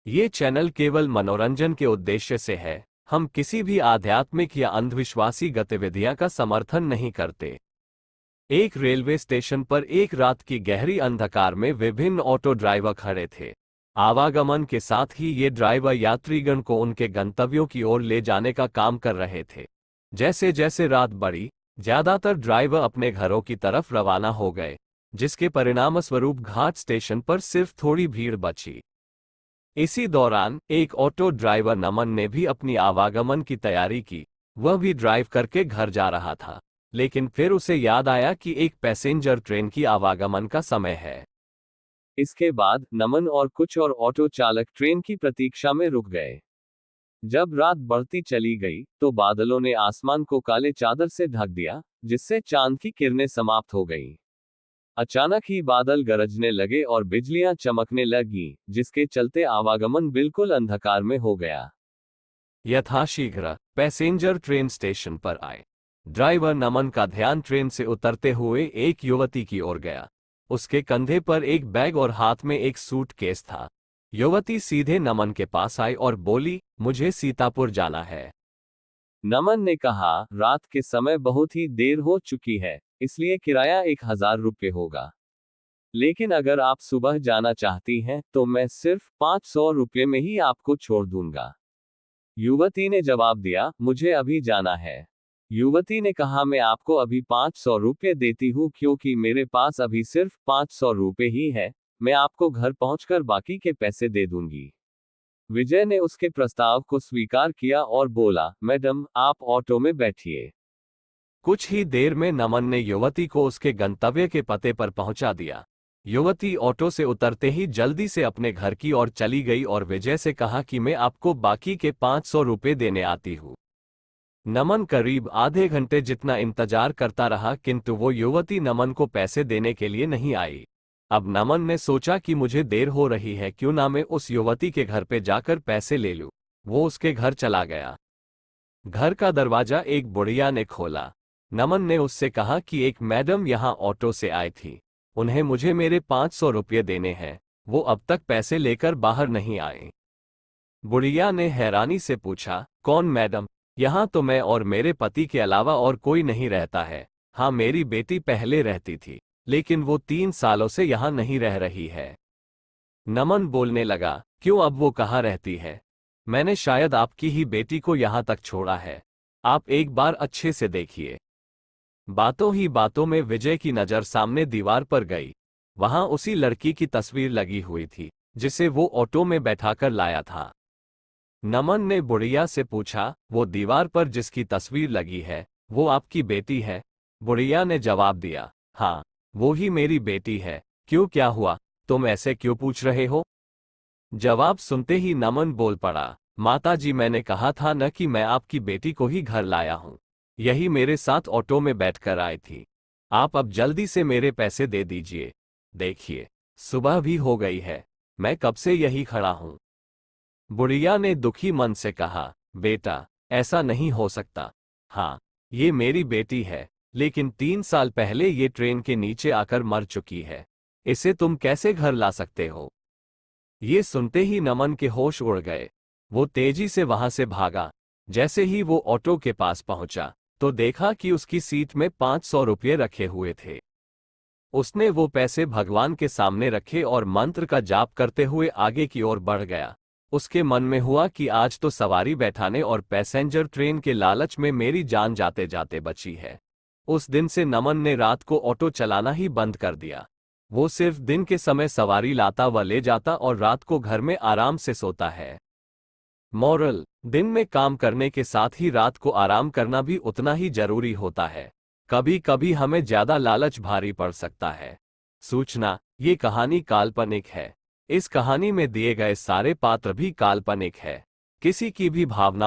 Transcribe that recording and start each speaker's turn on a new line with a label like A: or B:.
A: ये चैनल केवल मनोरंजन के उद्देश्य से है। हम किसी भी आध्यात्मिक या अंधविश्वासी गतिविधियां का समर्थन नहीं करते। एक रेलवे स्टेशन पर एक रात की गहरी अंधकार में विभिन्न ऑटो ड्राइवर खड़े थे। आवागमन के साथ ही ये ड्राइवर यात्रीगण को उनके गंतव्यों की ओर ले जाने का काम कर रहे थे। जैसे जैसे रात बढ़ी, ज्यादातर ड्राइवर अपने घरों की तरफ रवाना हो गए, जिसके परिणामस्वरूप घाट स्टेशन पर सिर्फ थोड़ी भीड़ बची। इसी दौरान एक ऑटो ड्राइवर नमन ने भी अपनी आवागमन की तैयारी की। वह भी ड्राइव करके घर जा रहा था, लेकिन फिर उसे याद आया कि एक पैसेंजर ट्रेन की आवागमन का समय है। इसके बाद नमन और कुछ और ऑटो चालक ट्रेन की प्रतीक्षा में रुक गए। जब रात बढ़ती चली गई तो बादलों ने आसमान को काले चादर से ढक दिया, जिससे चांद की किरणें समाप्त हो गईं। अचानक ही बादल गरजने लगे और बिजलियां चमकने लगीं, जिसके चलते आवागमन बिल्कुल अंधकार में हो गया। यथाशीघ्र पैसेंजर ट्रेन स्टेशन पर आए। ड्राइवर नमन का ध्यान ट्रेन से उतरते हुए एक युवती की ओर गया। उसके कंधे पर एक बैग और हाथ में एक सूटकेस था। युवती सीधे नमन के पास आई और बोली, मुझे सीतापुर जाना है। नमन ने कहा, रात के समय बहुत ही देर हो चुकी है, इसलिए किराया 1000 रुपये होगा। लेकिन अगर आप सुबह जाना चाहती हैं तो मैं सिर्फ 500 रुपये में ही आपको छोड़ दूंगा। युवती ने जवाब दिया, मुझे अभी जाना है। युवती ने कहा, मैं आपको अभी 500 रुपये देती हूँ क्योंकि मेरे पास अभी सिर्फ 500 रुपये ही है। मैं आपको घर पहुंचकर बाकी के पैसे दे दूंगी। विजय ने उसके प्रस्ताव को स्वीकार किया और बोला, मैडम आप ऑटो में बैठिए। कुछ ही देर में नमन ने युवती को उसके गंतव्य के पते पर पहुंचा दिया। युवती ऑटो से उतरते ही जल्दी से अपने घर की ओर चली गई और विजय से कहा कि मैं आपको बाकी के 500 रुपये देने आती हूँ। नमन करीब आधे घंटे जितना इंतजार करता रहा, किंतु वो युवती नमन को पैसे देने के लिए नहीं आई। अब नमन ने सोचा कि मुझे देर हो रही है, क्यों ना मैं उस युवती के घर पे जाकर पैसे ले लूं। वो उसके घर चला गया। घर का दरवाजा एक बुढ़िया ने खोला। नमन ने उससे कहा कि एक मैडम यहाँ ऑटो से आई थी, उन्हें मुझे मेरे 500 रुपये देने हैं। वो अब तक पैसे लेकर बाहर नहीं आए। बुढ़िया ने हैरानी से पूछा, कौन मैडम? यहाँ तो मैं और मेरे पति के अलावा और कोई नहीं रहता है। हाँ, मेरी बेटी पहले रहती थी, लेकिन वो 3 सालों से यहाँ नहीं रह रही है। नमन बोलने लगा, क्यों, अब वो कहाँ रहती है? मैंने शायद आपकी ही बेटी को यहाँ तक छोड़ा है। आप एक बार अच्छे से देखिए। बातों ही बातों में विजय की नज़र सामने दीवार पर गई। वहां उसी लड़की की तस्वीर लगी हुई थी, जिसे वो ऑटो में बैठाकर लाया था। नमन ने बुढ़िया से पूछा, वो दीवार पर जिसकी तस्वीर लगी है, वो आपकी बेटी है? बुढ़िया ने जवाब दिया, हाँ, वो ही मेरी बेटी है। क्यों, क्या हुआ? तुम ऐसे क्यों पूछ रहे हो? जवाब सुनते ही नमन बोल पड़ा, माताजी, मैंने कहा था न कि मैं आपकी बेटी को ही घर लाया हूं। यही मेरे साथ ऑटो में बैठकर आई थी। आप अब जल्दी से मेरे पैसे दे दीजिए। देखिए, सुबह भी हो गई है, मैं कब से यही खड़ा हूं। बुढ़िया ने दुखी मन से कहा, बेटा, ऐसा नहीं हो सकता। हाँ, ये मेरी बेटी है, लेकिन 3 साल पहले ये ट्रेन के नीचे आकर मर चुकी है। इसे तुम कैसे घर ला सकते हो? ये सुनते ही नमन के होश उड़ गए। वो तेजी से वहां से भागा। जैसे ही वो ऑटो के पास पहुंचा तो देखा कि उसकी सीट में 500 रुपये रखे हुए थे। उसने वो पैसे भगवान के सामने रखे और मंत्र का जाप करते हुए आगे की ओर बढ़ गया। उसके मन में हुआ कि आज तो सवारी बैठाने और पैसेंजर ट्रेन के लालच में मेरी जान जाते जाते बची है। उस दिन से नमन ने रात को ऑटो चलाना ही बंद कर दिया। वो सिर्फ दिन के समय सवारी लाता व ले जाता और रात को घर में आराम से सोता है। मॉरल, दिन में काम करने के साथ ही रात को आराम करना भी उतना ही जरूरी होता है। कभी कभी हमें ज्यादा लालच भारी पड़ सकता है। सूचना, ये कहानी काल्पनिक है। इस कहानी में दिए गए सारे पात्र भी काल्पनिक है। किसी की भी भावना